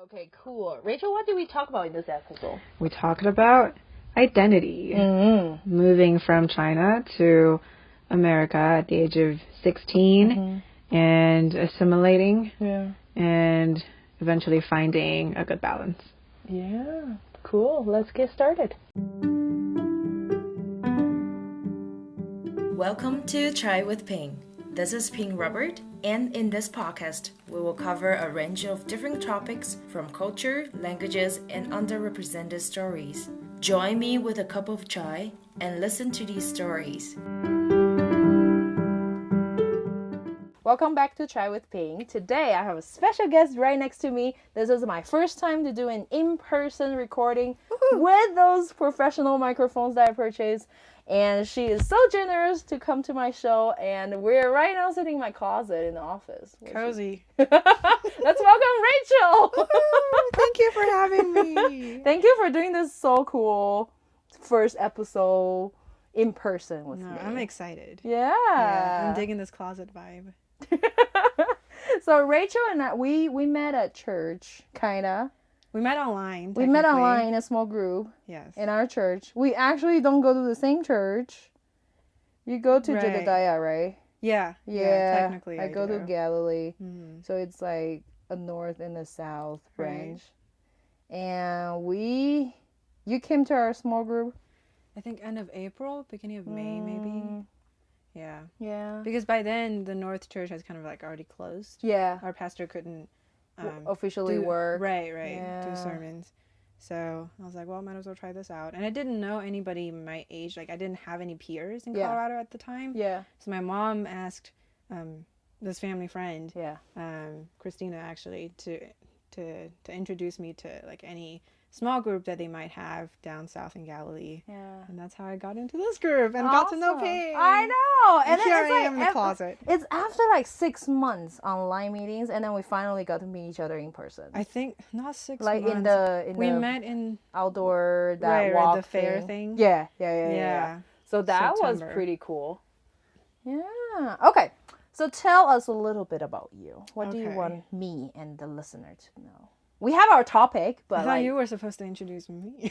Okay, cool. Rachel, what did we talk about in this episode? We talked about identity. Moving from China to America at the age of 16 and assimilating and eventually finding a good balance. Yeah, cool. Let's get started. Welcome to Chai with Ping. This is Ping Robert, and in this podcast, we will cover a range of different topics from culture, languages, and underrepresented stories. Join me with a cup of chai and listen to these stories. Welcome back to Chai with Ping. Today, I have a special guest right next to me. This is my first time to do an in-person recording with those professional microphones that I purchased. And she is so generous to come to my show, and we're right now sitting in my closet in the office. Cozy. Let's welcome Rachel! Thank you for having me. Thank you for doing this so cool first episode in person with me. I'm excited. Yeah. I'm digging this closet vibe. So Rachel and I, we met at church, kinda. We met online. We met online in a small group. Yes. In our church. We actually don't go to the same church. You go to Jedediah, right? Yeah. Technically, I do. to Galilee. So it's like a north and a south branch. And you came to our small group? I think end of April, beginning of May, maybe. Yeah. Yeah. Because by then, the North Church has kind of like already closed. Yeah. Our pastor couldn't officially work. Right. Do sermons. So I was like, well, might as well try this out. And I didn't know anybody my age. Like, I didn't have any peers in Colorado at the time. Yeah. So my mom asked this family friend, Christina, actually, to introduce me to like any small group that they might have down south in Galilee. Yeah. And that's how I got into this group and got to know Ping. I know. And here I am in the closet. It's after like 6 months online meetings, and then we finally got to meet each other in person. I think not 6 months. Like we met in outdoor walk the fair thing. Yeah. So that was pretty cool. Yeah. Okay. So tell us a little bit about you. What do you want me and the listener to know? We have our topic, but I thought you were supposed to introduce me.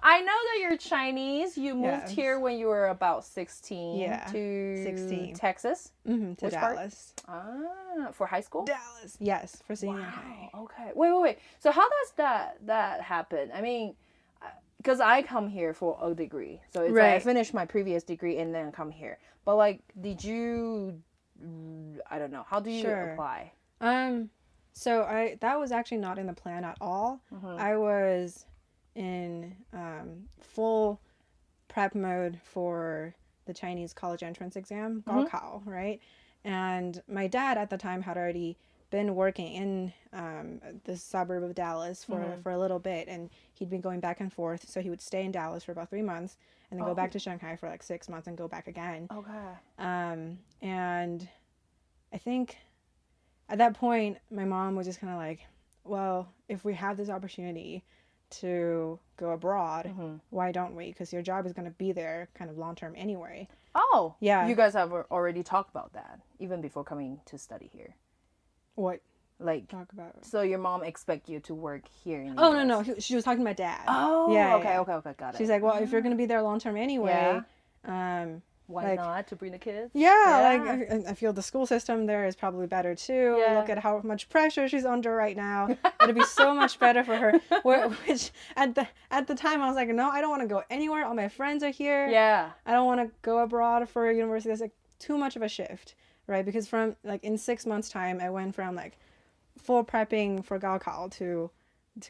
I know that you're Chinese. You moved here when you were about 16 to 16. Texas. To Which Dallas. Part? For high school? Dallas. Yes, for senior high. Okay. Wait. So how does that happen? I mean, because I come here for a degree. So it's like I finished my previous degree and then come here. But like, did you, I don't know, how do you apply? So that was actually not in the plan at all. I was in full prep mode for the Chinese college entrance exam, Gaokao, right? And my dad at the time had already been working in the suburb of Dallas for a little bit, and he'd been going back and forth. So he would stay in Dallas for about 3 months and then go back to Shanghai for like 6 months and go back again. Okay. And I think at that point, my mom was just kind of like, well, if we have this opportunity to go abroad, why don't we? Because your job is going to be there kind of long term anyway. Oh. Yeah. You guys have already talked about that, even before coming to study here. What? Like, talk about? So your mom expect you to work here in the US? No. She was talking to my dad. Oh, yeah. Okay, got it. She's like, well, if you're going to be there long term anyway, why not to bring the kids? Yeah, like I feel the school system there is probably better too. Yeah. Look at how much pressure she's under right now. It'd be so much better for her. Which at the time I was like, no, I don't want to go anywhere. All my friends are here. Yeah. I don't want to go abroad for university. That's like too much of a shift, right? Because from like in 6 months time, I went from like full prepping for Gaokao to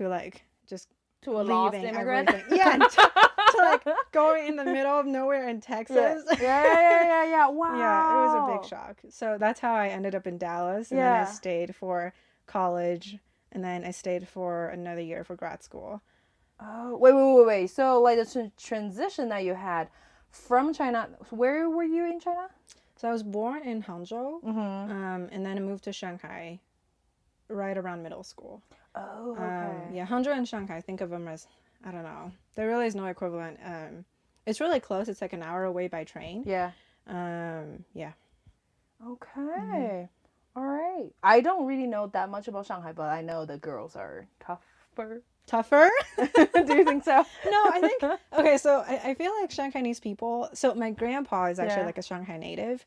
like just to a lost immigrant. Yeah. To like going in the middle of nowhere in Texas. Yeah. Wow. Yeah, it was a big shock. So that's how I ended up in Dallas. And then I stayed for college. And then I stayed for another year for grad school. Oh, wait. So like the transition that you had from China, where were you in China? So I was born in Hangzhou. And then I moved to Shanghai right around middle school. Oh, okay. Hangzhou and Shanghai, think of them as, I don't know. There really is no equivalent. It's really close. It's like an hour away by train. Yeah. Yeah. Okay. All right. I don't really know that much about Shanghai, but I know the girls are tougher. Tougher? Do you think so? No, I think okay. So I feel like Shanghainese people. So my grandpa is actually Yeah. like a Shanghai native.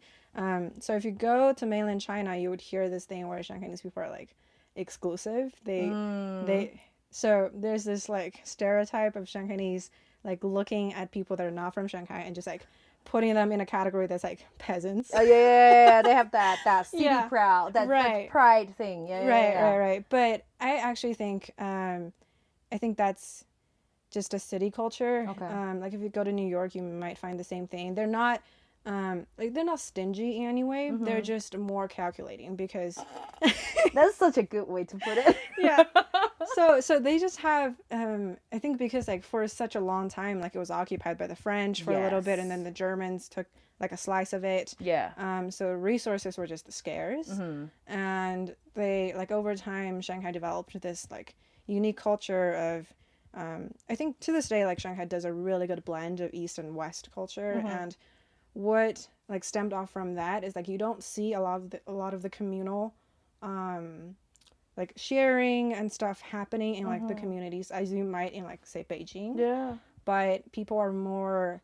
So if you go to mainland China, you would hear this thing where Shanghainese people are like exclusive. They so there's this like stereotype of Shanghainese like looking at people that are not from Shanghai and just like putting them in a category that's like peasants. Oh yeah. They have that city Yeah. proud, that Right. pride thing. Yeah. Right. But I actually think I think that's just a city culture. Okay. Like if you go to New York, you might find the same thing. They're not like they're not stingy in any way. They're just more calculating because That's such a good way to put it. yeah. So they just have I think because like for such a long time like it was occupied by the French for a little bit and then the Germans took like a slice of it. Yeah. So resources were just scarce. And they like over time Shanghai developed this like unique culture of I think to this day like Shanghai does a really good blend of East and West culture and what like stemmed off from that is like you don't see a lot of the communal like sharing and stuff happening in like the communities as you might in like say Beijing. Yeah. But people are more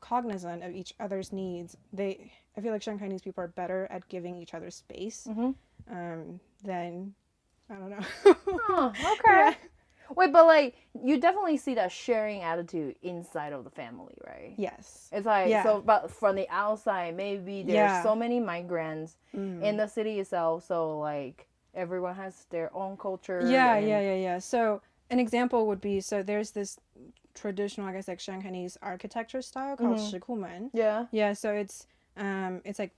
cognizant of each other's needs. I feel like Shanghainese people are better at giving each other space than I don't know. Oh, okay. Yeah. Wait, but like you definitely see that sharing attitude inside of the family, right? Yes. It's like Yeah. so, but from the outside, maybe there's Yeah. so many migrants in the city itself. So like everyone has their own culture. Yeah. So an example would be so there's this traditional, I guess, like Shanghainese architecture style called Shikumen. Yeah. Yeah. So it's like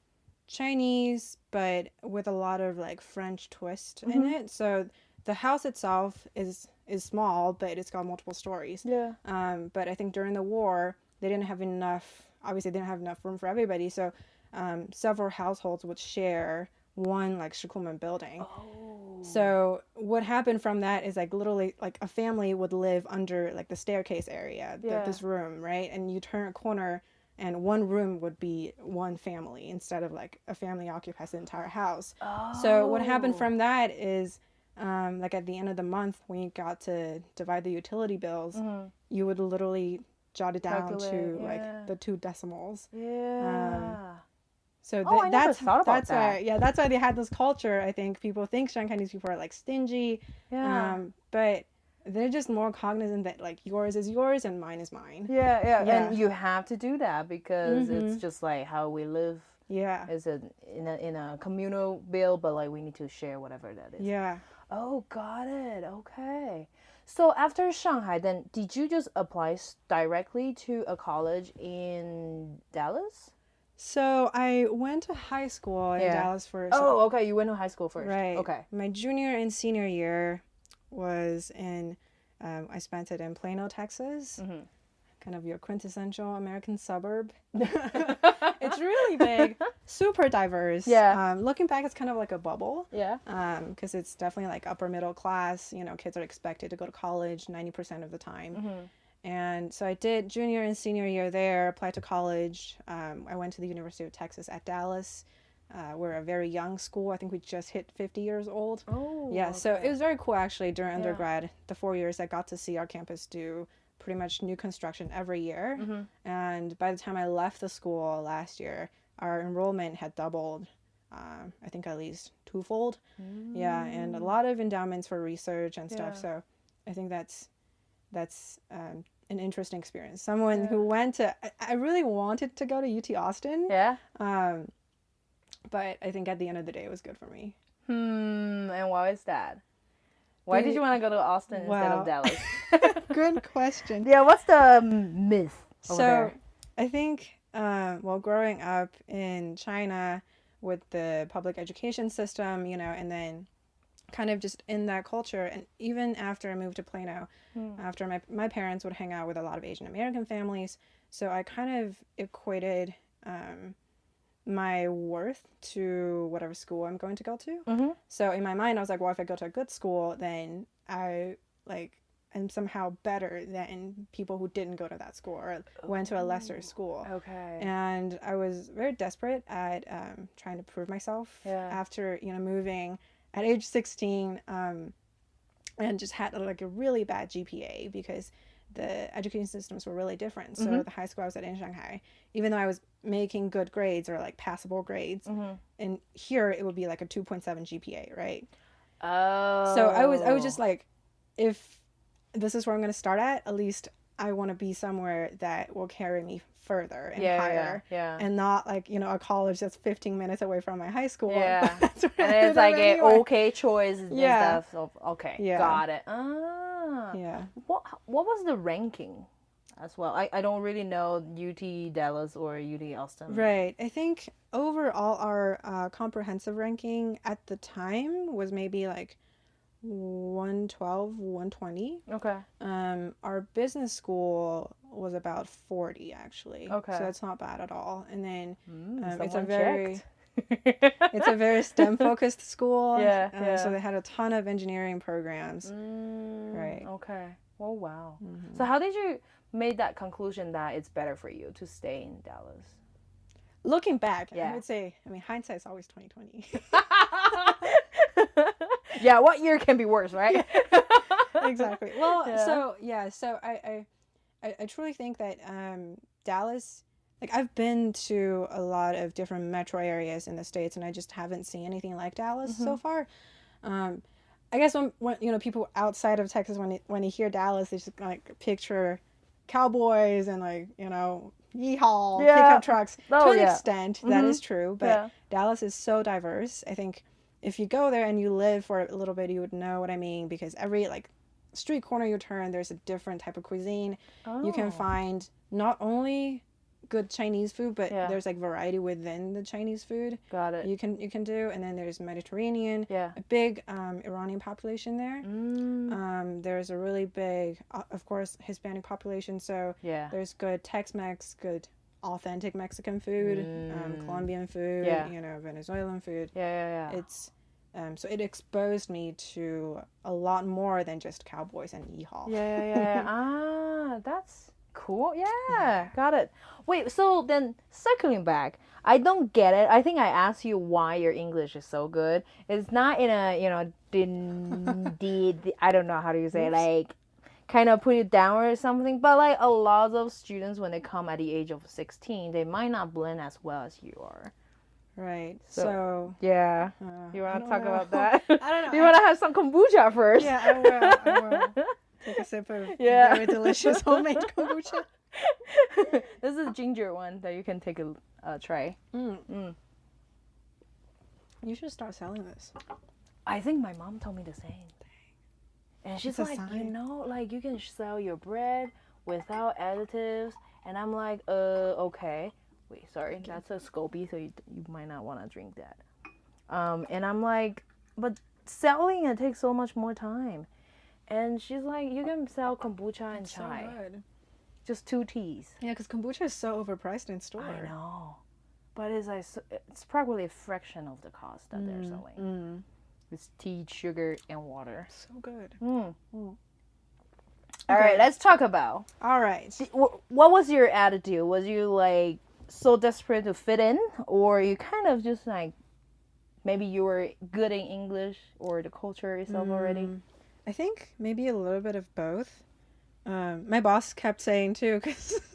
Chinese, but with a lot of like French twist in it. So the house itself is small, but it's got multiple stories. Yeah. But I think during the war, they didn't have enough. Obviously, they didn't have enough room for everybody. So several households would share one like Shikumen building. Oh. So what happened from that is like literally like a family would live under like the staircase area, this room, right? And you turn a corner and one room would be one family instead of like a family occupies the entire house. Oh. So what happened from that is like at the end of the month when you got to divide the utility bills, you would literally jot it down to like the 2 decimals. Yeah. So I never thought about that. That's why they had this culture. I think people think Shanghainese people are like stingy, but they're just more cognizant that like yours is yours and mine is mine. Yeah. And you have to do that because it's just like how we live. Yeah. Is in a communal bill, but like we need to share whatever that is. Yeah. Oh, got it. Okay. So after Shanghai, then did you just apply directly to a college in Dallas? So I went to high school in Dallas first. Oh, okay. You went to high school first. Right. Okay. My junior and senior year was in, I spent it in Plano, Texas. Kind of your quintessential American suburb. It's really big, super diverse. Yeah. Looking back, it's kind of like a bubble. Yeah. Because it's definitely like upper middle class. You know, kids are expected to go to college 90% of the time. And so I did junior and senior year there, applied to college. I went to the University of Texas at Dallas. We're a very young school. I think we just hit 50 years old. Oh. Yeah, so it was very cool actually during undergrad. The 4 years I got to see our campus do pretty much new construction every year. And by the time I left the school last year, our enrollment had doubled. I think at least twofold. Yeah, and a lot of endowments for research and stuff. So I think that's an interesting experience. Someone who went to, I really wanted to go to UT Austin. Yeah. But I think at the end of the day, it was good for me. And why is that? Why did you want to go to Austin instead of Dallas? Good question. Yeah, what's the myth over there? I think, growing up in China with the public education system, you know, and then kind of just in that culture, and even after I moved to Plano, after my parents would hang out with a lot of Asian American families, so I kind of equated my worth to whatever school I'm going to go to. So in my mind, I was like, well, if I go to a good school, then I am somehow better than people who didn't go to that school or went to a lesser school. Okay. And I was very desperate at trying to prove myself after, moving at age 16, and just had like a really bad GPA because the education systems were really different. So the high school I was at in Shanghai, even though I was making good grades or like passable grades, and here it would be like a 2.7 GPA, right? Oh. So I was just like, if this is where I'm going to start at least I want to be somewhere that will carry me further and higher, and not like a college that's 15 minutes away from my high school. Yeah, and it's like an okay choice and stuff. So, okay, got it. Yeah. What was the ranking as well? I don't really know UT Dallas or UT Austin. Right. I think overall our comprehensive ranking at the time was maybe like 112, 120. Okay. Our business school was about 40 actually. Okay. So that's not bad at all. And then it's a very STEM focused school. Yeah. So they had a ton of engineering programs. Right. Okay. Oh wow. So how did you make that conclusion that it's better for you to stay in Dallas? Looking back, I would say, hindsight's always 20/20. Yeah, what year can be worse, right? Exactly. Well, so I truly think that Dallas, like I've been to a lot of different metro areas in the States, and I just haven't seen anything like Dallas so far. I guess when people outside of Texas, when they hear Dallas, they just like picture cowboys and like yeehaw pickup trucks. To an extent, that is true, but Dallas is so diverse. I think if you go there and you live for a little bit, you would know what I mean, because every like street corner you turn, there's a different type of cuisine. You can find not only good Chinese food, but there's like variety within the Chinese food. Got it. You can do, and then there's Mediterranean. A big Iranian population there. There's a really big, of course, Hispanic population. So there's good Tex-Mex, good authentic Mexican food, Colombian food, Venezuelan food. It's so it exposed me to a lot more than just cowboys and yeehaw. That's cool. Got it. Wait, so then circling back, I don't get it. I think I asked you why your English is so good. It's not in a I don't know how do you say it, like kind of put you down or something, but like a lot of students when they come at the age of 16, they might not blend as well as you are. Right. So you want to talk about that? I don't know. You want to have some kombucha first? Yeah, I will. Take a sip of very delicious homemade kombucha. This is a ginger one that you can take a try. You should start selling this. I think my mom told me the same thing. And she's like, like you can sell your bread without additives. And I'm like, okay. Wait, sorry, that's a Scoby, so you might not want to drink that. And I'm like, but selling it takes so much more time. And she's like, you can sell kombucha and chai. So good. Just 2 teas. Yeah, because kombucha is so overpriced in store. I know. But it's probably a fraction of the cost that they're selling. It's tea, sugar, and water. So good. All right, let's talk about. All right. What was your attitude? Was you like so desperate to fit in, or you kind of just like maybe you were good in English or the culture itself already? I think maybe a little bit of both. My boss kept saying too,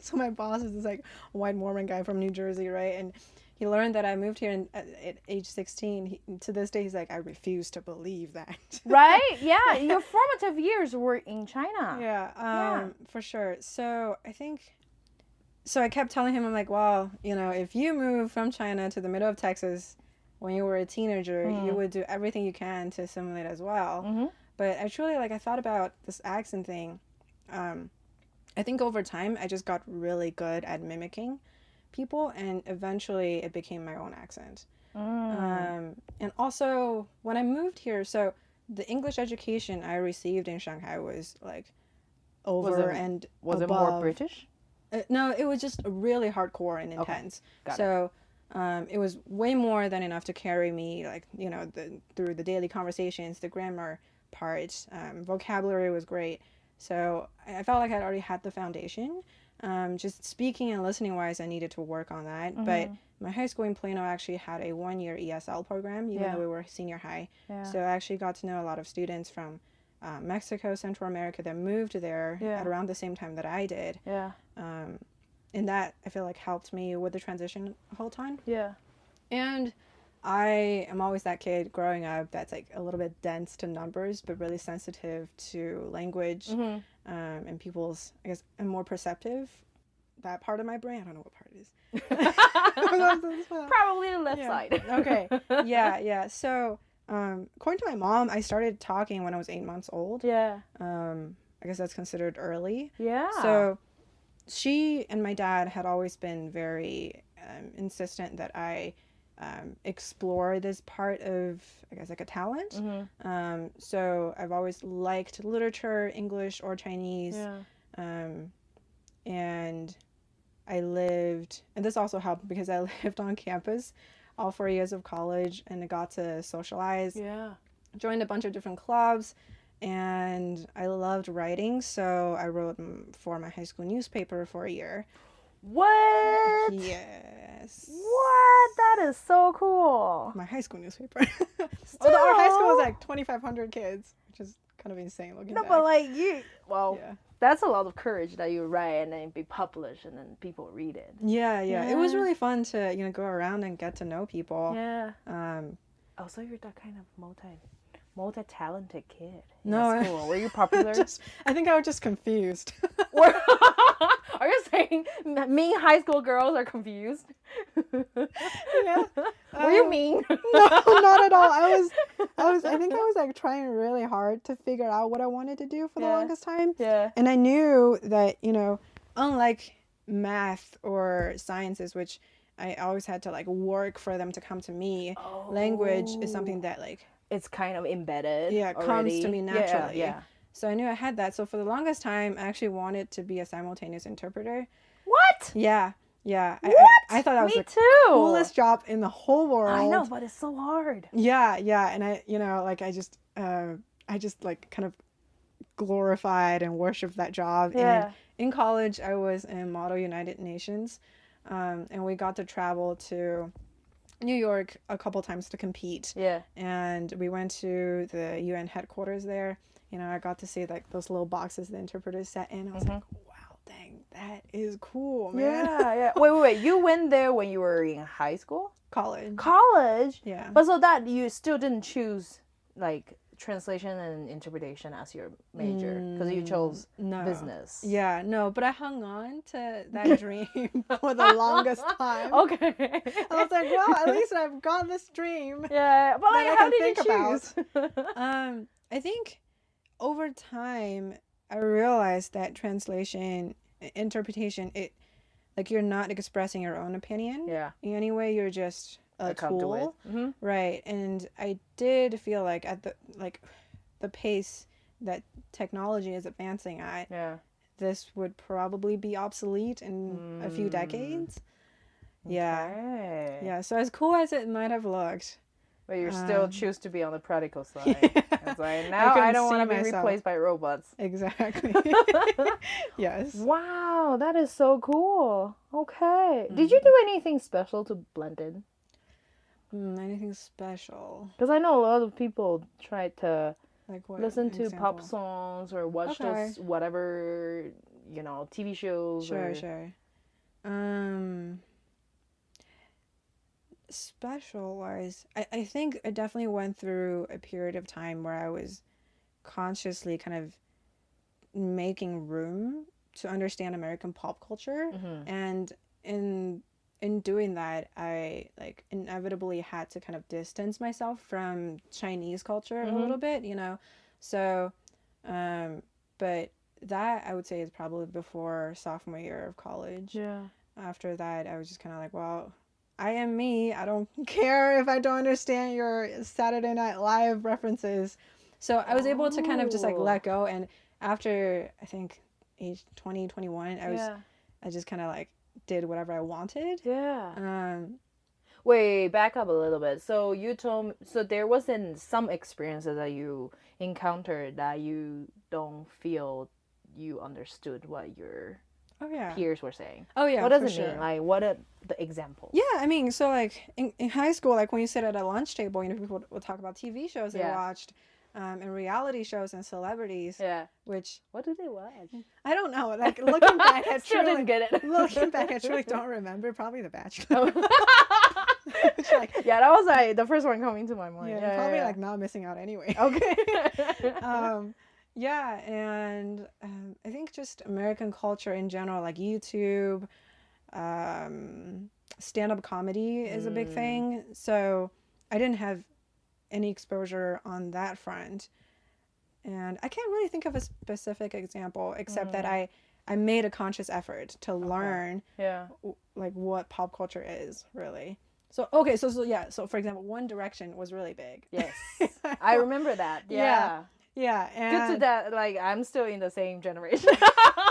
so my boss is this like white Mormon guy from New Jersey, right? And he learned that I moved here at age 16. To this day, he's like, I refuse to believe that. Right? Yeah. Your formative years were in China. Yeah, for sure. So I kept telling him, I'm like, well, if you move from China to the middle of Texas when you were a teenager, you would do everything you can to assimilate as well. But I truly, I thought about this accent thing. I think over time, I just got really good at mimicking people, and eventually it became my own accent. And also, when I moved here, so the English education I received in Shanghai was like Was it more British? No, it was just really hardcore and intense. Got so it was way more than enough to carry me, through the daily conversations, the grammar parts. Vocabulary was great. So I felt like I'd already had the foundation. Just speaking and listening wise, I needed to work on that. But my high school in Plano actually had a 1-year ESL program, even though we were senior high. Yeah. So I actually got to know a lot of students from Mexico, Central America that moved there at around the same time that I did. Yeah. And that, I feel like, helped me with the transition the whole time. Yeah. And I am always that kid growing up that's like a little bit dense to numbers, but really sensitive to language and people's, I guess, and more perceptive. That part of my brain, I don't know what part it is. Probably the left side. Okay. Yeah. So, according to my mom, I started talking when I was 8 months old. Yeah. I guess that's considered early. Yeah. So, she and my dad had always been very insistent that I explore this part of, I guess, like a talent. So I've always liked literature, English or Chinese. And I lived, and this also helped because I lived on campus all 4 years of college, and I got to socialize. Joined a bunch of different clubs, and I loved writing, so I wrote for my high school newspaper for a year. What? Yes. What? That is so cool. My high school newspaper. Although our high school was like 2,500 kids, which is kind of insane looking back. But like that's a lot of courage that you write and then be published and then people read it. Yeah. It was really fun to, go around and get to know people. Yeah. So you're that kind of multi-talented kid. No. School. Were you popular? I think I was just confused. Are you saying mean high school girls are confused? Yeah. Were you mean? No, not at all. I think I was like trying really hard to figure out what I wanted to do for the longest time. Yeah. And I knew that, unlike math or sciences, which I always had to like work for them to come to me, language is something that like it's kind of embedded. Yeah, it comes to me naturally. Yeah. So I knew I had that. So for the longest time, I actually wanted to be a simultaneous interpreter. What? Yeah. What? I thought that was me the too. coolest job in the whole world. I know, but it's so hard. Yeah. And I just like kind of glorified and worshipped that job. Yeah. And in college, I was in Model United Nations, and we got to travel to New York a couple times to compete. Yeah. And we went to the UN headquarters there. I got to see like those little boxes the interpreters sat in. I was like, wow, dang, that is cool, man. Yeah. Wait. You went there when you were in high school? College? Yeah. But so that you still didn't choose like translation and interpretation as your major because you chose business. Yeah, no, but I hung on to that dream for the longest time. Okay. I was like, well, at least I've got this dream. Yeah, but like, how did you choose? I think over time, I realized that translation, interpretation, it like you're not expressing your own opinion. Yeah. Anyway, you're just a tool. Mm-hmm. Right. And I did feel like at the pace that technology is advancing at, this would probably be obsolete in a few decades. Okay. Yeah. So as cool as it might have looked, but you still choose to be on the practical side. It's like, now I don't want to be replaced by robots. Exactly. Yes. Wow, that is so cool. Okay. Did you do anything special to blend in? Anything special? Because I know a lot of people try to like what, listen to pop songs or watch those whatever, TV shows. Sure. Special wise, I think I definitely went through a period of time where I was consciously kind of making room to understand American pop culture, and in doing that, I like inevitably had to kind of distance myself from Chinese culture a little bit, so but that I would say is probably before sophomore year of college. After that, I was just kind of like, well, I am me. I don't care if I don't understand your Saturday Night Live references. So I was able to kind of just like let go. And after I think age 20, 21, I just kind of like did whatever I wanted. Wait, back up a little bit. So you told me, so there wasn't some experiences that you encountered that you don't feel you understood what your Oh yeah. peers were saying? Oh yeah. What does for it sure. mean? Like, what are the examples? Yeah, I mean, so like in high school, like when you sit at a lunch table, people would talk about TV shows they watched, and reality shows and celebrities. Yeah. Which What do they watch? I don't know. Like looking back, I Still truly didn't get it. looking back, I truly don't remember. Probably The Bachelor. Which, like, yeah, that was like the first one coming to my mind. yeah, probably like not missing out anyway. Okay. Yeah, and I think just American culture in general, like YouTube, stand-up comedy is a big thing. So I didn't have any exposure on that front. And I can't really think of a specific example except that I made a conscious effort to learn like what pop culture is really. So okay, so for example, One Direction was really big. Yes. I remember that. Yeah. Yeah, and Good to that. Like, I'm still in the same generation.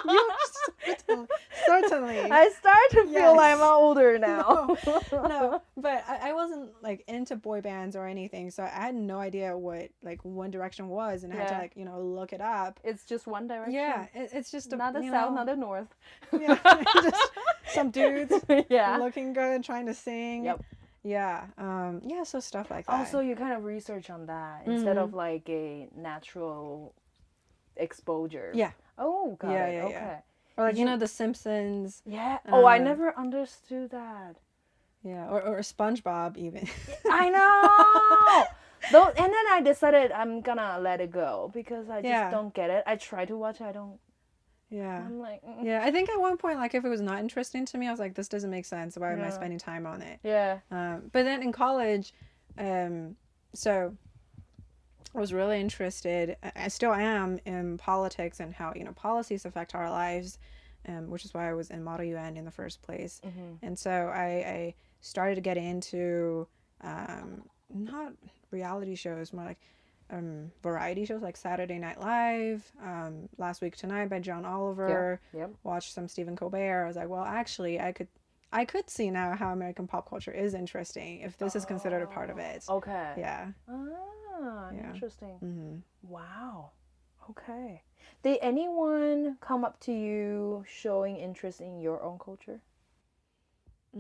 you certainly. I start to feel like I'm older now. No, but I wasn't like into boy bands or anything, so I had no idea what like One Direction was, and I had to like look it up. It's just One Direction. Yeah, it's just not the south, not the north. Yeah, just some dudes. Looking good, trying to sing. Yep. Yeah. So stuff like that. Also, you kind of research on that instead of like a natural exposure. Yeah. Oh, got it. Okay. Yeah. Or like The Simpsons. Yeah. Oh, I never understood that. Yeah. Or SpongeBob even. I know. And then I decided I'm gonna let it go because I just don't get it. I try to watch it. I don't. Yeah. I'm like. Yeah. I think at one point, like if it was not interesting to me, I was like, this doesn't make sense. Why am I spending time on it? Yeah. But then in college, so I was really interested. I still am in politics and how policies affect our lives, which is why I was in Model UN in the first place. And so I started to get into not reality shows, more like variety shows like Saturday Night Live, Last Week Tonight by John Oliver. Watched some Stephen Colbert. I was like, well, actually, I could see now how American pop culture is interesting if this is considered a part of it. Okay. Yeah. Interesting. Wow. Okay. Did anyone come up to you showing interest in your own culture? I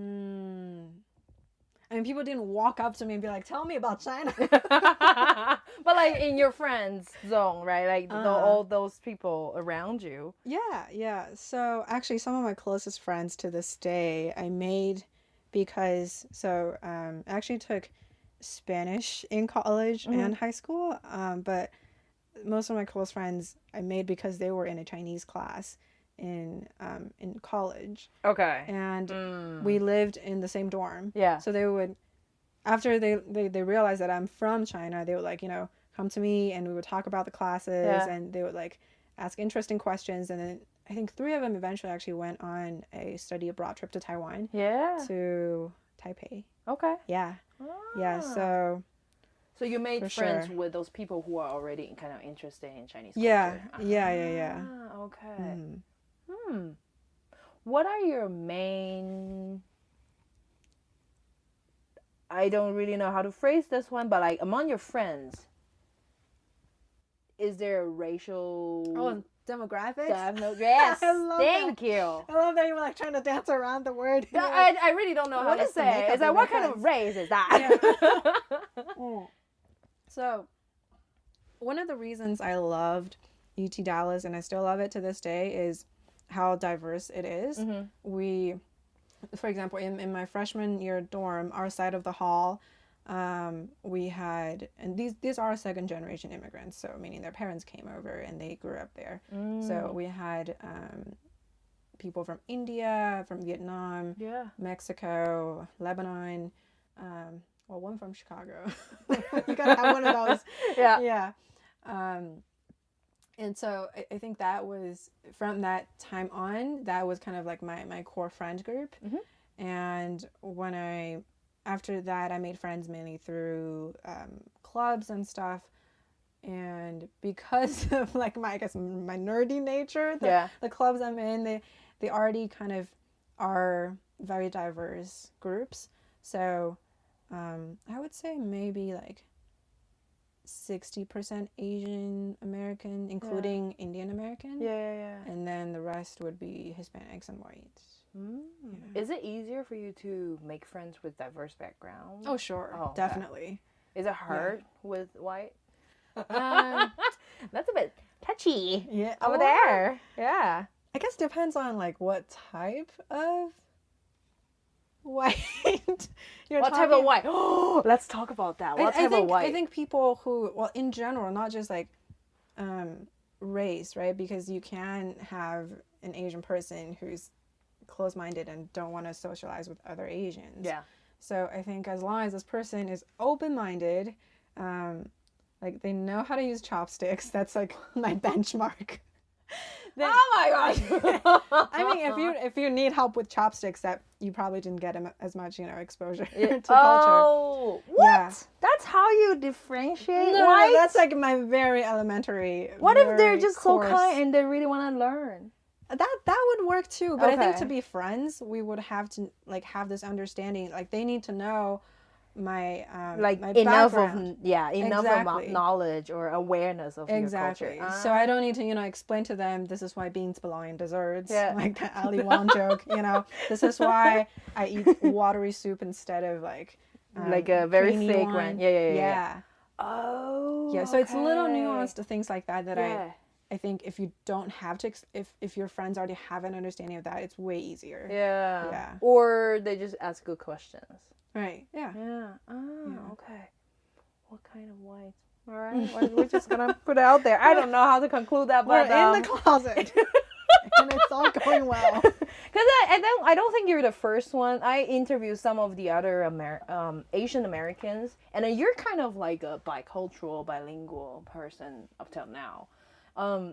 mean, people didn't walk up to me and be like, tell me about China. But like in your friends zone, right? Like all those people around you. Yeah. So actually some of my closest friends to this day I made because, I actually took Spanish in college and high school. But most of my close friends I made because they were in a Chinese class in college. Okay. And we lived in the same dorm. Yeah. So they would, after they realized that I'm from China, they would like, come to me and we would talk about the classes and they would like ask interesting questions. And then I think 3 of them eventually actually went on a study abroad trip to Taiwan. Yeah. To Taipei. Okay. Yeah. Yeah. So you made friends with those people who are already kind of interested in Chinese culture. Yeah. Okay. What are your main... I don't really know how to phrase this one, but like among your friends, is there a racial... demographics? Yes. Thank you. I love that you were like trying to dance around the word. I really don't know how to say it. It's like, what kind of race is that? So, one of the reasons I loved UT Dallas, and I still love it to this day, is how diverse it is. We, for example, in my freshman year dorm, our side of the hall, we had, and these are second generation immigrants, so meaning their parents came over and they grew up there. So we had people from India, from Vietnam, Mexico, Lebanon, one from Chicago. You gotta have one of those. Yeah. And so I think that was, from that time on, that was kind of like my core friend group. And after that, I made friends mainly through clubs and stuff. And because of like my nerdy nature, the clubs I'm in, they already kind of are very diverse groups. So I would say maybe like 60% Asian American, including Indian American. rest would be Hispanics and whites. Is it easier for you to make friends with diverse backgrounds? Oh, sure. Oh, okay. Definitely. Is it hard with white? Um, That's a bit touchy. yeah. Over there. Yeah. I guess depends on like what type of white you're What type of white? Oh, let's talk about that. What type of white? I think people who, well, in general, not just like race, right? Because you can have an Asian person who's closed-minded and don't want to socialize with other Asians. Yeah. So I think as long as this person is open-minded, like they know how to use chopsticks, that's like my benchmark. Then, oh my gosh! I mean, if you need help with chopsticks, that you probably didn't get as much, exposure to culture. Oh, what? Yeah. That's how you differentiate No, white? that's like my very elementary. What if they're very just coarse. so kind and they really want to learn? That would work too, but I think Okay. to be friends, we would have to like have this understanding. Like they need to know my Like my enough background. of enough Exactly. of knowledge or awareness of Exactly. your culture. So I don't need to explain to them this is why beans belong in desserts. Yeah. Like the Ali Wong joke. This is why I eat watery soup instead of like a very creamy thick one. one. Yeah. Yeah. Oh. Yeah. So it's little okay. nuanced things like that Yeah. I think if you don't have to, if your friends already have an understanding of that, it's way easier. Yeah. Yeah. Or they just ask good questions. Right. Yeah. Yeah. Oh, Yeah. okay. What kind of white? All right. We're just gonna put it out there. I don't know how to conclude that, We're but in the closet, and it's all going well. Because I don't think you're the first one. I interviewed some of the other Asian Americans, and then you're kind of like a bicultural, bilingual person up till now.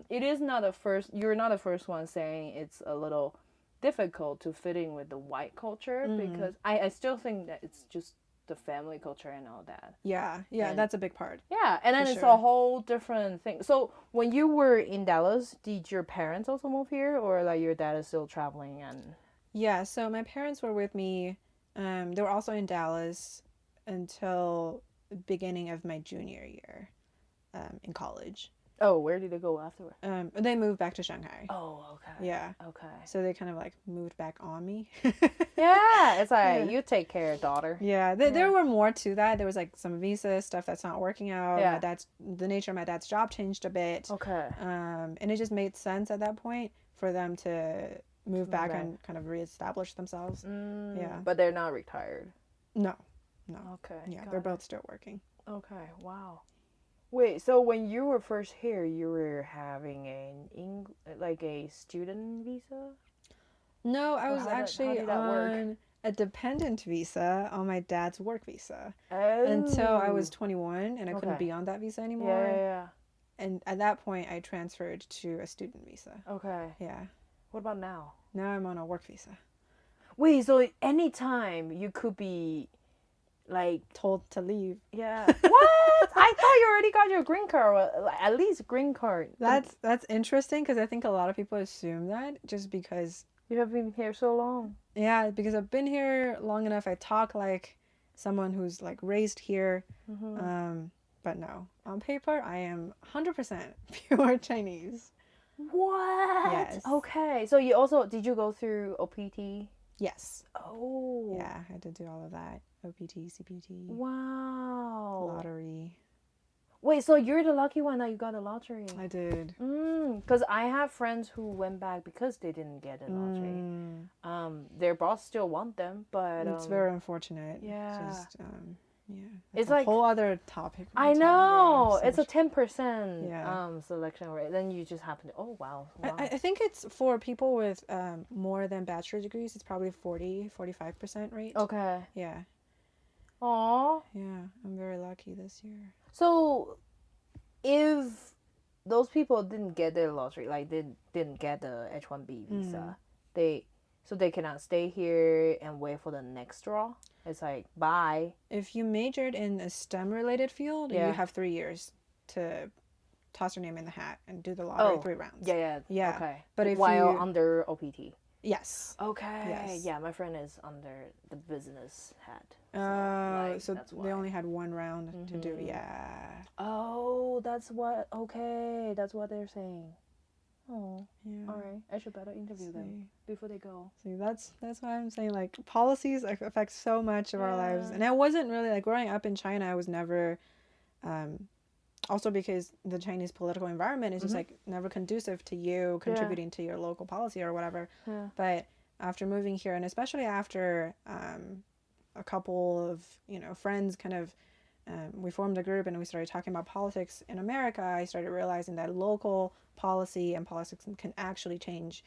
It is not the first. You're not the first one saying it's a little difficult to fit in with the white culture because I still think that it's just the family culture and all that. Yeah. And- That's a big part. Yeah, and then For it's sure. a whole different thing. So when you were in Dallas, did your parents also move here, or like your dad is still traveling and? Yeah. So my parents were with me. They were also in Dallas until the beginning of my junior year, in college. Oh, where did they go afterward? They moved back to Shanghai. Oh, okay. Yeah. Okay. So they kind of like moved back on me. Yeah, it's like Yeah. you take care, daughter. Yeah, there were more to that. There was like some visa stuff that's not working out. Yeah. The nature of my dad's job changed a bit. Okay. And it just made sense at that point for them to move back back. and kind of reestablish themselves. Yeah. But they're not retired. No. Okay. Yeah, got they're it. both still working. Okay. Wow. Wait. So when you were first here, you were having a student visa? No, I Or was how actually did that work? on a dependent visa on my dad's work visa Oh. until I was 21 and I couldn't Okay. be on that visa anymore. Yeah. And at that point, I transferred to a student visa. Okay. Yeah. What about now? Now I'm on a work visa. Wait. So anytime you could be, like, Told to leave. yeah. What? I thought you already got your green card. Or at least green card. That's interesting because I think a lot of people assume that just because, You have been here so long. yeah, because I've been here long enough. I talk like someone who's like raised here. But no, on paper, I am 100% pure Chinese. What? Yes. Okay. So did you go through OPT? Yes. Oh. Yeah, I had to do all of that. OPT, CPT, Wow. lottery. Wait, so you're the lucky one that you got the lottery. I did. Because I have friends who went back because they didn't get a lottery. Their boss still want them, but It's very unfortunate. yeah. Just, yeah. It's That's a like- whole other topic. I know it's a 10% Yeah. selection rate. Then you just happen to wow. I think it's for people with more than bachelor degrees. It's probably 45% rate. Okay. Yeah. Aw. Yeah. I'm very lucky this year. So, if those people didn't get their lottery, like they didn't get the H-1B visa, they cannot stay here and wait for the next draw. It's like bye. If you majored in a STEM related field, Yeah. you have 3 years to toss your name in the hat and do the lottery 3 rounds. Yeah. Yeah. Okay. But if while you- under OPT. Yes. Okay. Yes. Yeah, my friend is under the business hat. So that's they why. only had 1 round to do. Yeah. Oh, that's what. Okay, that's what they're saying. Oh, Yeah. all right. I should better interview them before they go. See, that's why I'm saying like policies affect so much of our lives, Yeah. and I wasn't really like growing up in China. I was never, also because the Chinese political environment is just like never conducive to you contributing to your local policy or whatever. Yeah. But after moving here, and especially after a couple of friends kind of. We formed a group and we started talking about politics in America. I started realizing that local policy and politics can actually change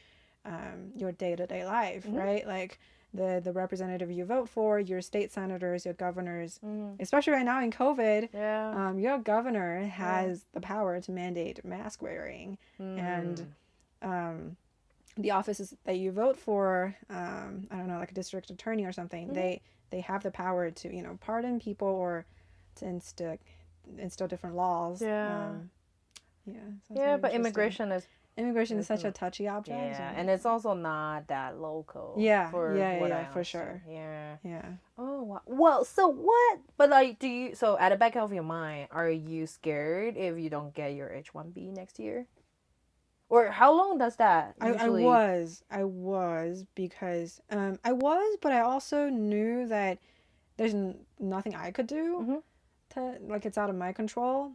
your day-to-day life, right? Like the representative you vote for, your state senators, your governors, especially right now in COVID, your governor has the power to mandate mask wearing. And the offices that you vote for, I don't know, like a district attorney or something, they have the power to, pardon people or to instill different laws. So But immigration is such a touchy object. Yeah, and it's also not that local. For sure. Yeah. Oh, wow. Well, so what? But like, so at the back of your mind, are you scared if you don't get your H1B next year? Or how long does that usually? I was because but I also knew that there's nothing I could do. Like it's out of my control.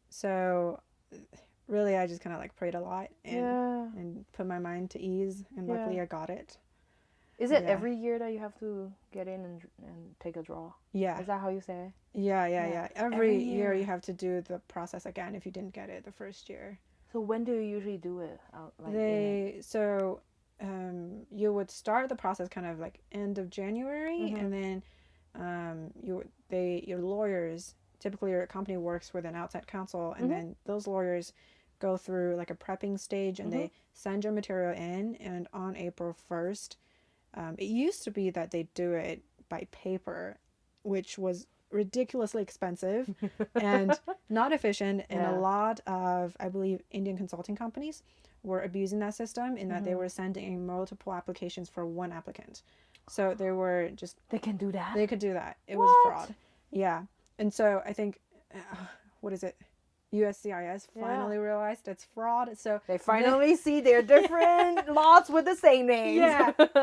So really I just kind of like prayed a lot and put my mind to ease, and luckily I got it. Is it every year that you have to get in and take a draw? Yeah. Is that how you say it? Yeah. Every year you have to do the process again if you didn't get it the first year. So when do you usually do it? You would start the process kind of like end of January, and then your lawyers, typically your company works with an outside counsel, and then those lawyers go through like a prepping stage, and they send your material in, and on April 1st, it used to be that they do it by paper, which was ridiculously expensive and not efficient, and a lot of, I believe, Indian consulting companies were abusing that system in that they were sending in multiple applications for one applicant. So they were just... They can do that? They could do that. It was fraud. Yeah. And so I think, what is it? USCIS finally realized it's fraud. So they finally see they're different lots with the same names.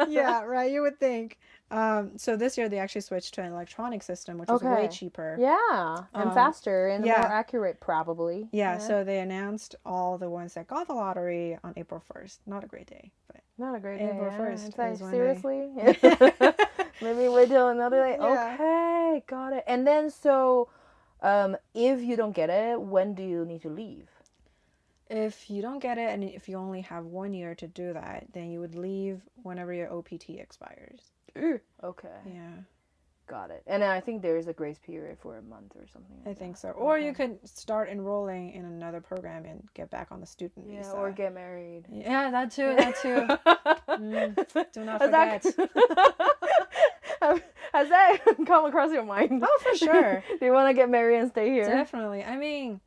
Yeah, right. You would think. So this year they actually switched to an electronic system, which was way cheaper. Yeah, and faster and more accurate, probably. Yeah, so they announced all the ones that got the lottery on April 1st. Not a great day, but not a great day. April 1st. It's like, seriously? Maybe wait till another day. Yeah. Okay, got it. And then so, if you don't get it, when do you need to leave? If you don't get it, and if you only have 1 year to do that, then you would leave whenever your OPT expires. Okay. Yeah. Got it. And I think there is a grace period for a month or something like I think so. Or you could start enrolling in another program and get back on the student visa. Or get married. Yeah, that too. Do not forget. Has that come across your mind? Oh, for sure. Do you want to get married and stay here? Definitely. I mean,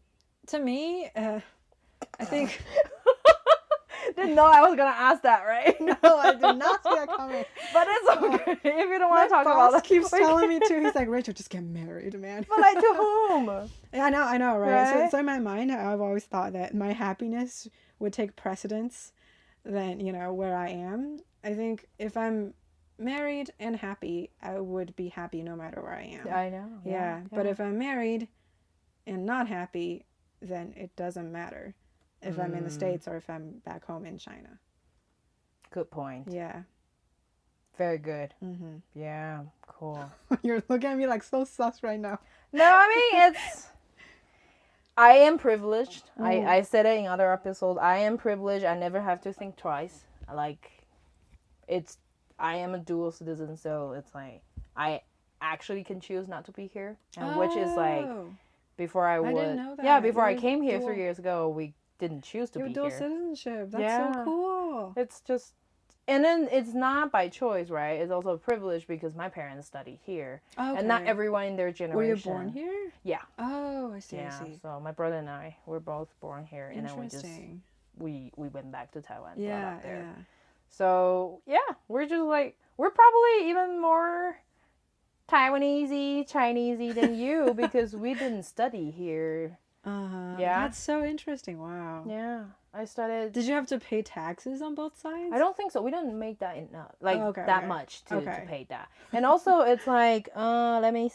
to me, I think... Didn't know I was gonna ask that, right? No, I did not see that coming. But it's okay if you don't want to talk about that. Keeps telling me too. He's like, Rachel, just get married, man. But like, to whom? Yeah, I know, right? So in my mind, I've always thought that my happiness would take precedence than where I am. I think if I'm married and happy, I would be happy no matter where I am. I know. Yeah. But if I'm married and not happy, then it doesn't matter if I'm in the States or if I'm back home in China. Good point. Yeah. Very good. Mm-hmm. Yeah, cool. You're looking at me like so sus right now. No, I mean, I am privileged. I said it in other episodes. I am privileged. I never have to think twice. Like, I am a dual citizen, so it's like, I actually can choose not to be here. And which is like, before I didn't know that. Yeah, before I came here 3 years ago, we didn't choose to be here. Dual citizenship. That's so cool. It's just, and then it's not by choice, right? It's also a privilege because my parents studied here. Okay. And not everyone in their generation. Were you born here? Yeah. Oh, I see. So my brother and I were both born here, and then we went back to Taiwan. Yeah. So we're just like, we're probably even more Taiwanese, Chinesey than you because we didn't study here. Yeah. That's so interesting. Wow. Yeah. I started. Did you have to pay taxes on both sides? I don't think so. We didn't make that enough, like okay. much to Okay. pay that. And also, it's like, let me.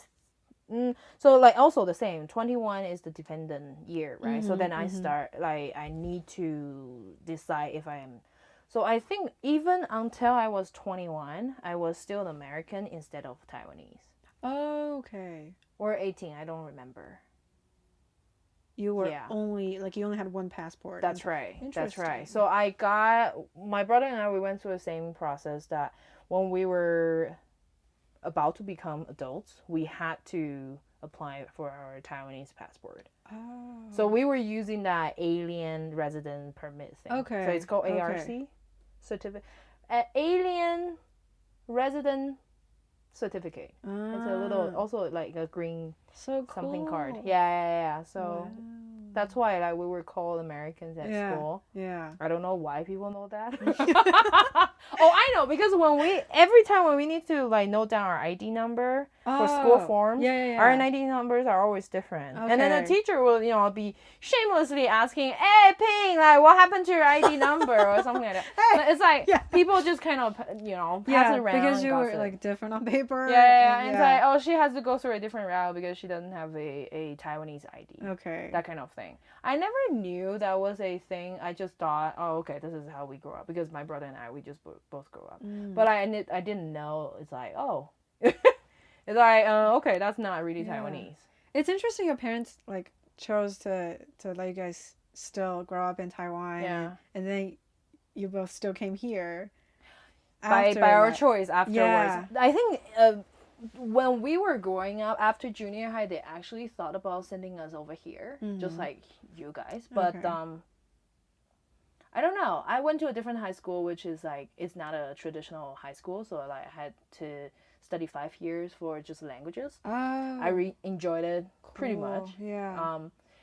So like also the same. 21 is the dependent year, right? So then I start like I need to decide if I am. So I think even until I was 21, I was still an American instead of Taiwanese. Oh, okay. Or 18, I don't remember. You were only you only had one passport. That's right. That's right. So I got my brother and I. We went through the same process that when we were about to become adults, we had to apply for our Taiwanese passport. Oh. So we were using that alien resident permit thing. Okay. So it's called ARC certificate. Alien resident certificate. It's a little also like a green something card. Yeah. So that's why like we were called Americans at school. Yeah. I don't know why people know that. Oh, I know, because every time when we need to like note down our ID number for school forms, our ID numbers are always different. Okay. And then the teacher will, be shamelessly asking, "Hey, Ping, like what happened to your ID number?" or something like that. Hey, it's like people just kind of, pass it around because you were like different on paper. Yeah. And it's like, oh, she has to go through a different route because she doesn't have a Taiwanese ID. Okay. That kind of thing. I never knew that was a thing. I just thought, oh, okay, this is how we grew up, because my brother and I, we just both grew up. But I didn't know. It's like, oh, it's like, okay, that's not really Taiwanese. It's interesting your parents like chose to let you guys still grow up in Taiwan, and then you both still came here by our choice afterwards. Yeah. I think when we were growing up after junior high, they actually thought about sending us over here, just like you guys. But I don't know. I went to a different high school, which is like, it's not a traditional high school, so like I had to study 5 years for just languages. I enjoyed it pretty much. Yeah.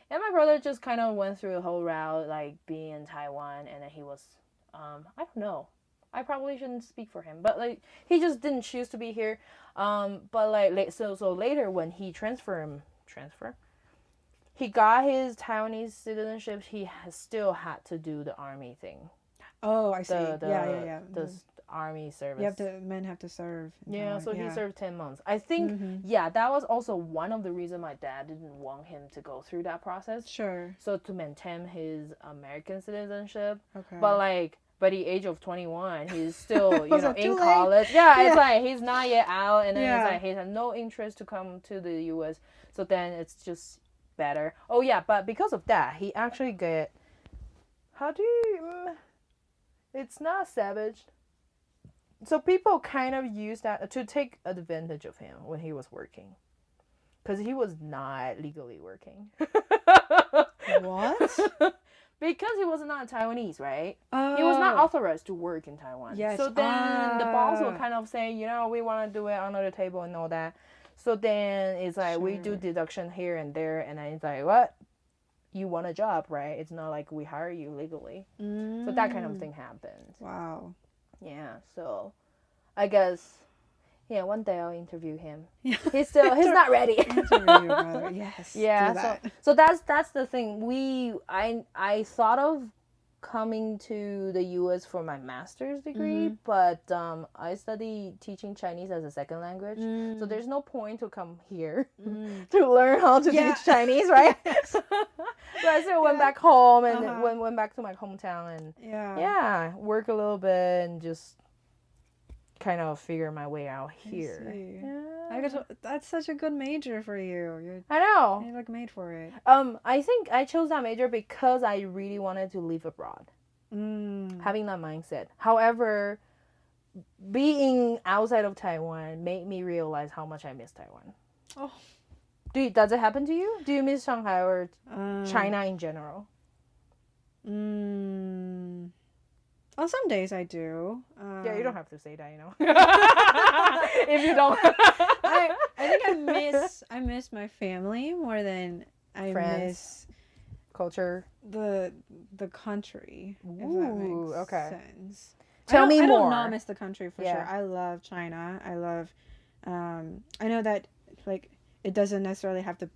And my brother just kind of went through the whole route, like being in Taiwan, and then he was, I don't know. I probably shouldn't speak for him, but like he just didn't choose to be here. But like so later when he he got his Taiwanese citizenship, he still had to do the army thing. Oh, I see. Yeah. The army service. Men have to serve. Yeah, so he served 10 months. I think, that was also one of the reasons my dad didn't want him to go through that process. Sure. So to maintain his American citizenship. Okay. But like, by the age of 21, he's still, in college. Yeah, it's like he's not yet out, and then it's like he has no interest to come to the U.S. So then it's just better. Oh yeah, but because of that, he actually it's not savaged. So people kind of use that to take advantage of him when he was working, because he was not legally working. What? Because he was not Taiwanese, right? He was not authorized to work in Taiwan. Yes. So then the boss will kind of say, we want to do it under the table and all that. So then it's like, we do deduction here and there, and then it's like, what? You want a job, right? It's not like we hire you legally. So that kind of thing happened. Wow. Yeah, so I guess, one day I'll interview him. He's not ready. Interview your brother. Yes. Yeah, so that's the thing. I thought of coming to the U.S. for my master's degree, but I study teaching Chinese as a second language, so there's no point to come here to learn how to teach Chinese, right? So I still went back home and went back to my hometown and work a little bit and just kind of figure my way out here. That's such a good major for you. I know. You're like made for it. I think I chose that major because I really wanted to live abroad. Having that mindset. However, being outside of Taiwan made me realize how much I miss Taiwan. Oh. Does it happen to you? Do you miss Shanghai or China in general? On some days I do. You don't have to say that, if you don't. I think I miss my family more than I miss culture. The country. Ooh, if that makes sense. Tell me more. I don't not miss the country for sure. I love China. I love. I know that like it doesn't necessarily have the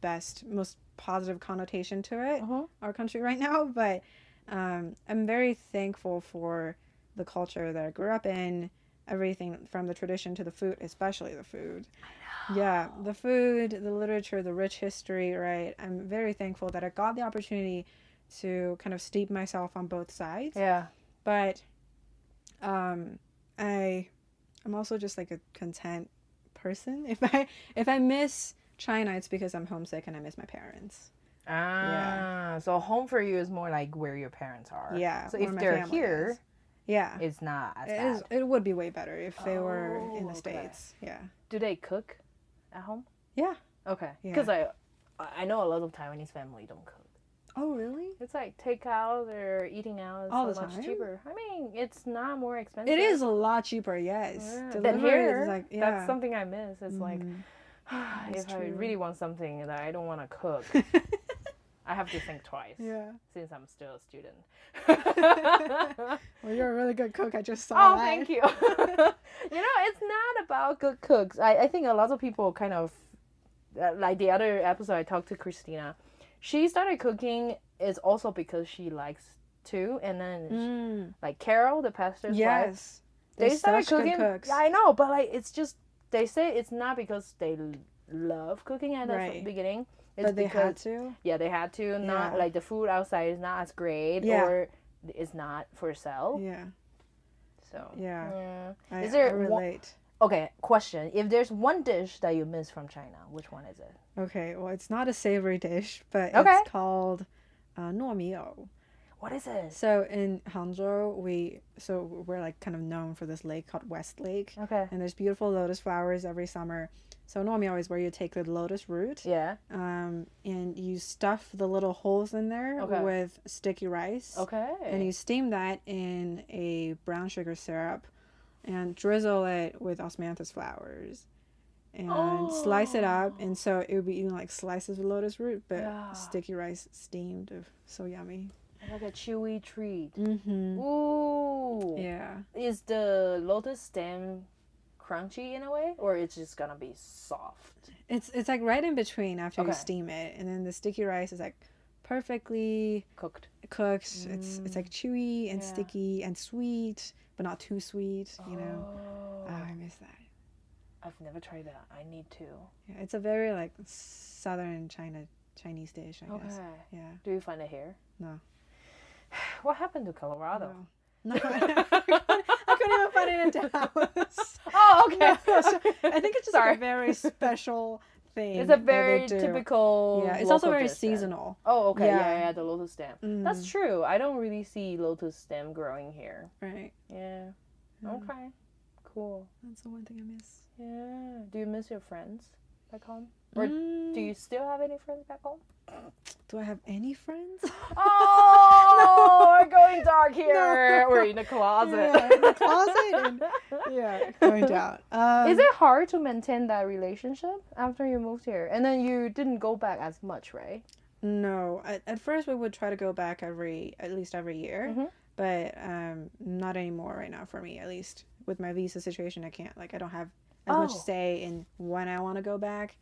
most positive connotation to it, our country right now. But I'm very thankful for the culture that I grew up in, everything from the tradition to the food, especially the food. Yeah, the food, the literature, the rich history, right? I'm very thankful that I got the opportunity to kind of steep myself on both sides. Yeah. But I'm also just like a content person. If I miss China, it's because I'm homesick and I miss my parents. So home for you is more like where your parents are. Yeah. So if they're here, yeah, it's not as bad. It would be way better if they were in the States. Yeah. Do they cook at home? Yeah. Okay. Yeah. Because I know a lot of Taiwanese family don't cook. Oh, really? It's like takeout or eating out is all so the much time? cheaper. I mean, it's not more expensive. It is a lot cheaper, yes. Yeah. Delivery Than here, is like, that's something I miss. It's like, That's if I true. really want something that I don't want to cook, I have to think twice. Yeah. Since I'm still a student. Well, you're a really good cook. I just saw Oh, that. thank you. It's not about good cooks. I think a lot of people kind of, like the other episode I talked to Christina, she started cooking is also because she likes to. And then, like Carol, the pastor's wife, Yes. they They're started such good cooking. cooks. I know, but like it's just, they say it's not because they love cooking at the Right. beginning. It's But they had because, to. yeah, they had to. Not Yeah. like the food outside is not as great, Yeah. or it's not for sale. Yeah. So Yeah. I, Is there I relate. okay, question: if there's one dish that you miss from China, which one is it? Okay, well, it's not a savory dish, but Okay. it's called nuo miao. What is it? So in Hangzhou, we're like kind of known for this lake called West Lake, Okay. and there's beautiful lotus flowers every summer. So nuo miao is where you take the lotus root, Yeah. and you stuff the little holes in there Okay. with sticky rice. Okay. And you steam that in a brown sugar syrup and drizzle it with osmanthus flowers and slice it up. And so it would be eating like slices of lotus root, but Yeah. sticky rice steamed. So yummy. Like a chewy treat. Mm-hmm. Ooh. Yeah. Is the lotus stem crunchy in a way, or it's just gonna be soft? It's like right in between after you Okay. steam it. And then the sticky rice is like perfectly Cooked. cooked. It's like chewy and Yeah. sticky and sweet, but not too sweet, you know. Oh. Oh, I miss that. I've never tried that. I need to. Yeah, it's a very like southern Chinese dish, I guess. Okay. Yeah. Do you find it here? No. What happened to Colorado? No. I couldn't even find it in Dallas. Oh, okay. No, so I think it's just like Sorry. a very special thing. It's a that very they do. typical. Yeah, it's also local very dish then. seasonal. Oh, okay. Yeah. Yeah, the lotus stem. That's true. I don't really see lotus stem growing here. Right. Yeah. Okay. Cool. That's the one thing I miss. Yeah. Do you miss your friends back home? Or do you still have any friends back home? Do I have any friends? Oh, we're going dark here. We're in the closet. Yeah, in the closet. And, yeah, going down. Is it hard to maintain that relationship after you moved here? And then you didn't go back as much, right? No. At first, we would try to go back at least every year. But not anymore right now for me, at least. With my visa situation, I can't. Like, I don't have as much say in when I want to go back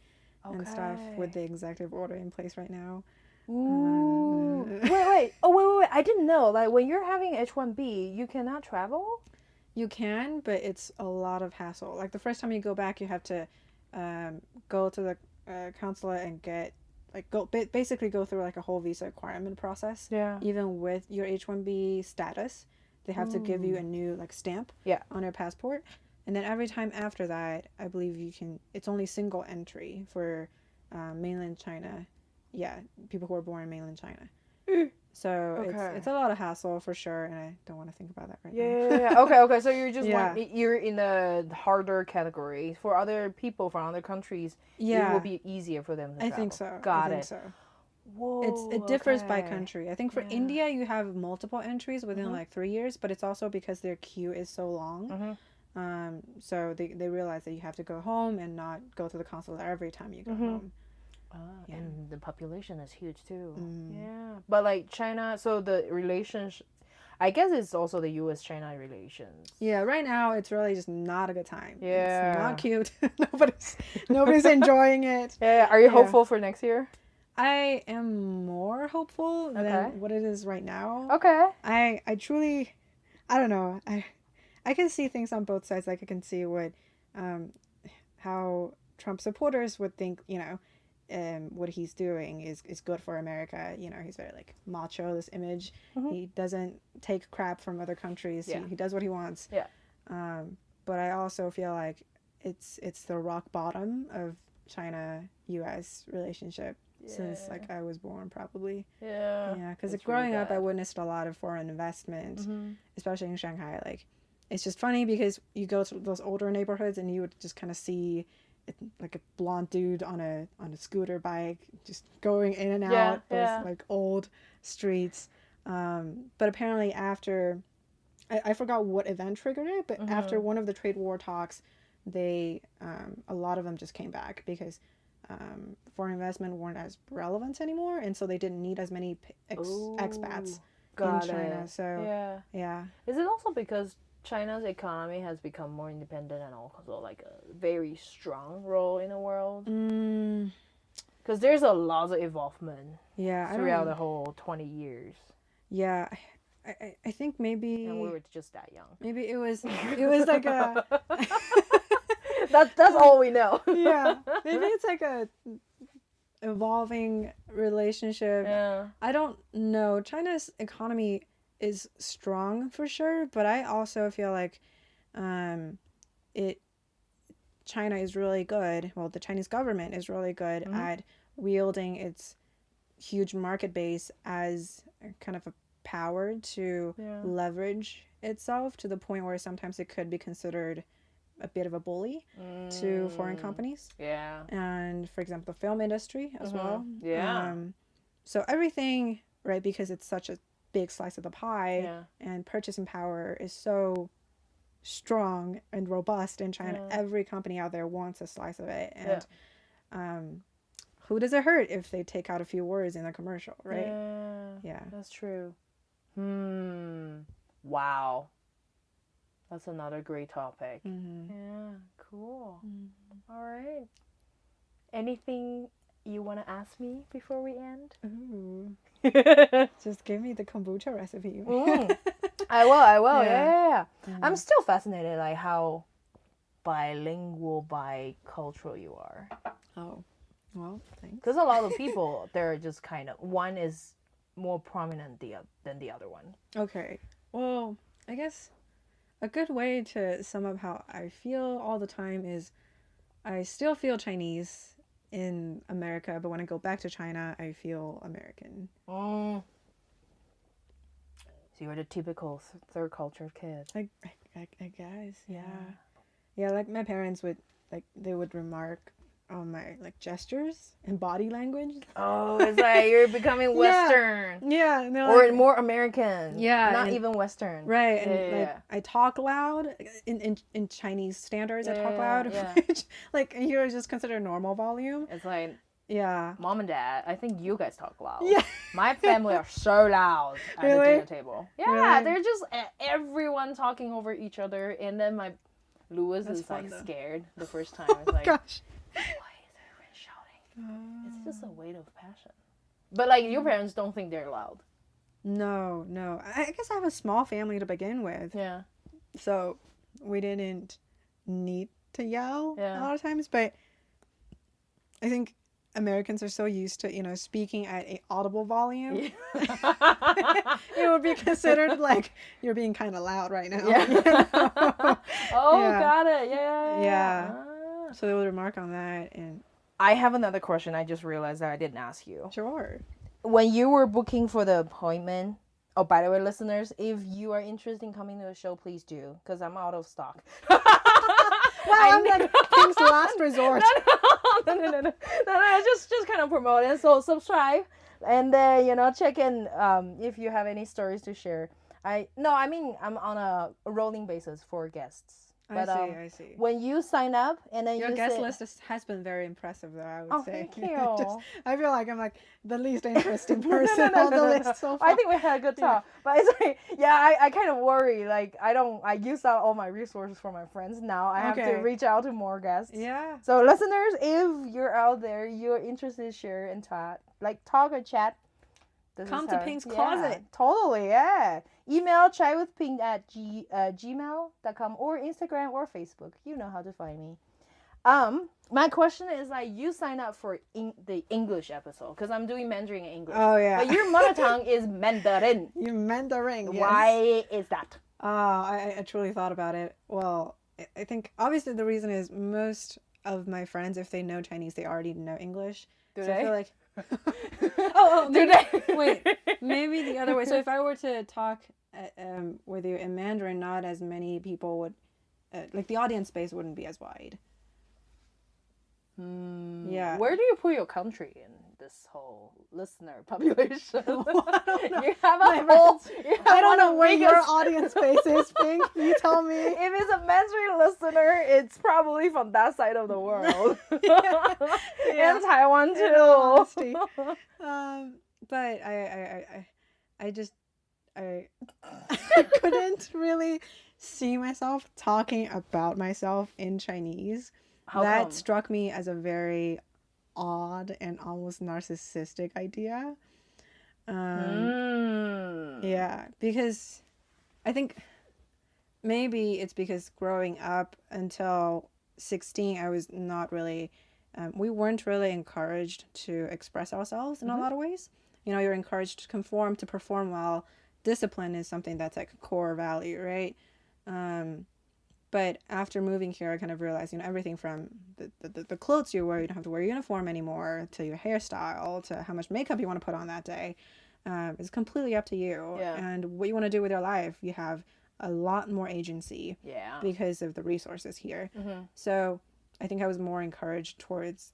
and stuff with the executive order in place right now. Ooh. Wait. Oh, wait. I didn't know. Like, when you're having H1B, you cannot travel? You can, but it's a lot of hassle. Like, the first time you go back, you have to go to the consulate and get, like, basically go through, like, a whole visa acquirement process. Yeah. Even with your H1B status, they have to give you a new, like, stamp on your passport. And then every time after that, I believe it's only single entry for mainland China. Yeah, people who are born in mainland China. So it's a lot of hassle for sure, and I don't want to think about that right now. Yeah. Okay. So you're just you're in the harder category. For other people from other countries, it will be easier for them to travel. I think so. Got I it. think so. Whoa. It differs by country. I think for India, you have multiple entries within like 3 years, but it's also because their queue is so long. So they realize that you have to go home and not go to the consulate every time you go home. And the population is huge too. Yeah. But like China, so the relationship, I guess it's also the U.S.-China relations. Yeah, right now it's really just not a good time. Yeah. It's not cute. Nobody's enjoying it. Yeah. Are you hopeful for next year? I am more hopeful Okay. than what it is right now. Okay. I truly, I don't know. I can see things on both sides. Like I can see what, how Trump supporters would think, what he's doing is good for America. He's very like macho, this image. He doesn't take crap from other countries. Yeah. He does what he wants. Yeah. But I also feel like it's the rock bottom of China-U.S. relationship since like I was born, probably. Yeah. Because It's growing really up, I bad. witnessed a lot of foreign investment, especially in Shanghai. Like, it's just funny because you go to those older neighborhoods and you would just kind of see like a blonde dude on a scooter bike just going in and out those like old streets. But apparently after I forgot what event triggered it, but after one of the trade war talks, they a lot of them just came back because foreign investment weren't as relevant anymore, and so they didn't need as many expats in China. So yeah. Is it also because China's economy has become more independent and also like a very strong role in the world? Because there's a lot of involvement throughout the whole 20 years. Yeah, I think maybe... And we were just that young. Maybe it was like a... That's all we know. Yeah, maybe it's like a evolving relationship. Yeah. I don't know. China's economy is strong for sure, but I also feel like China is really good. Well, the Chinese government is really good at wielding its huge market base as kind of a power to leverage itself to the point where sometimes it could be considered a bit of a bully to foreign companies. Yeah. And for example, the film industry as well. Yeah. So everything, right, because it's such a big slice of the pie and purchasing power is so strong and robust in China. Every company out there wants a slice of it. And who does it hurt if they take out a few words in a commercial, right? Yeah. That's true. Wow. That's another great topic. Yeah, cool. All right. Anything you want to ask me before we end? Ooh. Just give me the kombucha recipe. I will. Yeah. I'm still fascinated like how bilingual, bicultural you are. Oh, well, thanks. Because a lot of people, they're just kind of, one is more prominent than the other one. Okay. Well, I guess a good way to sum up how I feel all the time is I still feel Chinese in America, but when I go back to China, I feel American. So you're the typical third culture kid. I guess, yeah. Yeah, like my parents would, like, they would remark on my, like, gestures and body language. Oh, it's like you're becoming Western. Yeah. And Or like, more American. Yeah. Not even Western. Right. And like, I talk loud in Chinese standards. I talk loud. Yeah. Which, like, here is just considered normal volume. It's like, yeah. Mom and Dad, I think you guys talk loud. Yeah. My family are so loud at the dinner table. Yeah, Really? they're just everyone talking over each other. And then my Louis That's is fun, like though. scared the first time. It's like, Gosh. why is everyone shouting? It's just a weight of passion. But like your parents don't think they're loud. No. I guess I have a small family to begin with. Yeah. So we didn't need to yell a Yeah. lot of times. But I think Americans are so used to, speaking at an audible volume. Yeah. It would be considered like you're being kind of loud right now. Yeah. Oh, Yeah. got it. Yeah. Yeah. Ah. So they would remark on that, and I have another question. I just realized that I didn't ask you. sure. When you were booking for the appointment, oh, by the way, listeners, if you are interested in coming to the show, please do, because I'm out of stock. Wow, I'm like Pink's last resort. No, just kind of promote it. So subscribe, and then check in if you have any stories to share. I'm on a rolling basis for guests. But I see. when you sign up and then Your you guest say, list has been very impressive, though, I would oh, say. thank you. I feel like I'm like the least interesting person on the list so far. I think we had a good talk, but it's like, I kind of worry. Like, I used out all my resources for my friends. Now I have to reach out to more guests. Yeah. So listeners, if you're out there, you're interested in share and talk or chat. Come to Ping's closet. Totally, yeah. Email chaiwithping@gmail.com or Instagram or Facebook. You know how to find me. My question is like, you sign up for the English episode because I'm doing Mandarin and English. Oh yeah. But your mother tongue is Mandarin. You're Mandarin. Yes. Why is that? I truly thought about it. Well, I think obviously the reason is most of my friends, if they know Chinese, they already know English. Do so they? I feel like. Maybe the other way. So if I were to talk with you in Mandarin, not as many people would, like the audience space wouldn't be as wide. Yeah. Where do you put your country in this whole listener population? I don't know. You have a whole. I don't know where your audience space is, Ping. You tell me. If it's a Mandarin listener, it's probably from that side of the world. And Taiwan too. But I couldn't really see myself talking about myself in Chinese. How that come? struck me as a very odd and almost narcissistic idea. Yeah, because I think maybe it's because growing up until 16, I was not really, we weren't really encouraged to express ourselves in a lot of ways. You know, you're encouraged to conform, to perform well. Discipline is something that's like a core value, right? But after moving here, I kind of realized, you know, everything from the clothes you wear, you don't have to wear a uniform anymore, to your hairstyle, to how much makeup you want to put on that day. It's completely up to you. Yeah. And what you want to do with your life, you have a lot more agency because of the resources here. So I think I was more encouraged towards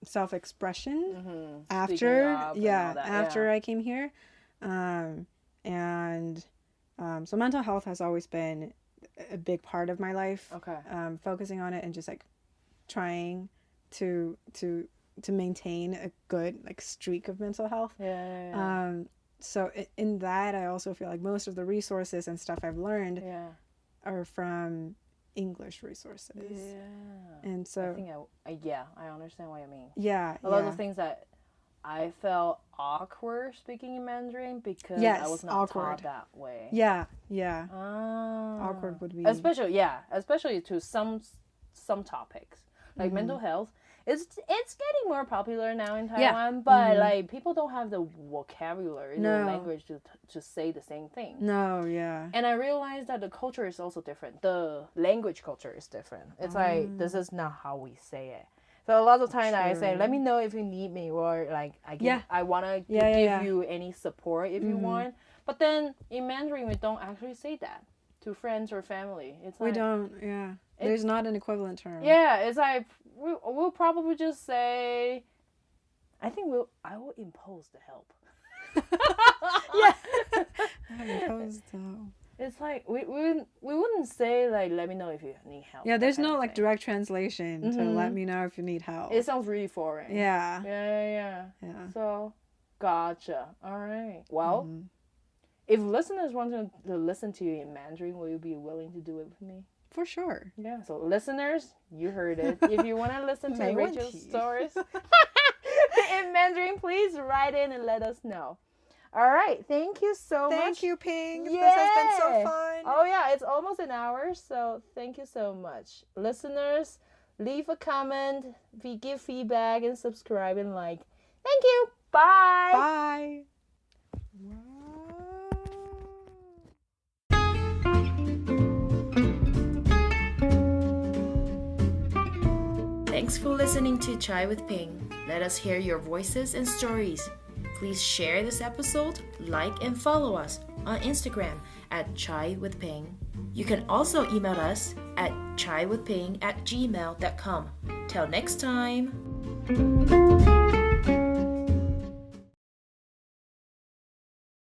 self-expression after I came here. So mental health has always been a big part of my life. Focusing on it and just like trying to maintain a good like streak of mental health. So in that, I also feel like most of the resources and stuff I've learned are from English resources. And so I think I understand what you mean. A lot of things that I felt awkward speaking in Mandarin because I was not taught that way. Awkward would be especially to some topics like mental health. It's getting more popular now in Taiwan, but like people don't have the vocabulary, the language to say the same thing. And I realized that the culture is also different. The language culture is different. It's like this is not how we say it. So a lot of times I say, let me know if you need me, or like I want to give you any support if you want. But then in Mandarin, we don't actually say that to friends or family. It's like, we don't. There's not an equivalent term. It's like we'll probably just say, I will impose the help. Impose the help. It's like we wouldn't say like, let me know if you need help. There's no like direct translation to let me know if you need help. It sounds really foreign. Yeah. So, gotcha. All right. Well, if listeners want to listen to you in Mandarin, will you be willing to do it with me? For sure. Yeah. So listeners, you heard it. If you want to listen to Rachel's stories in Mandarin, please write in and let us know. All right. Thank you so much. Thank you, Ping. This has been so fun. Oh, yeah. It's almost an hour. So thank you so much. Listeners, leave a comment, give feedback, and subscribe and like. Thank you. Bye. Bye. Thanks for listening to Chai with Ping. Let us hear your voices and stories. Please share this episode, like and follow us on Instagram at chaiwithping. You can also email us at chaiwithping@gmail.com. Till next time.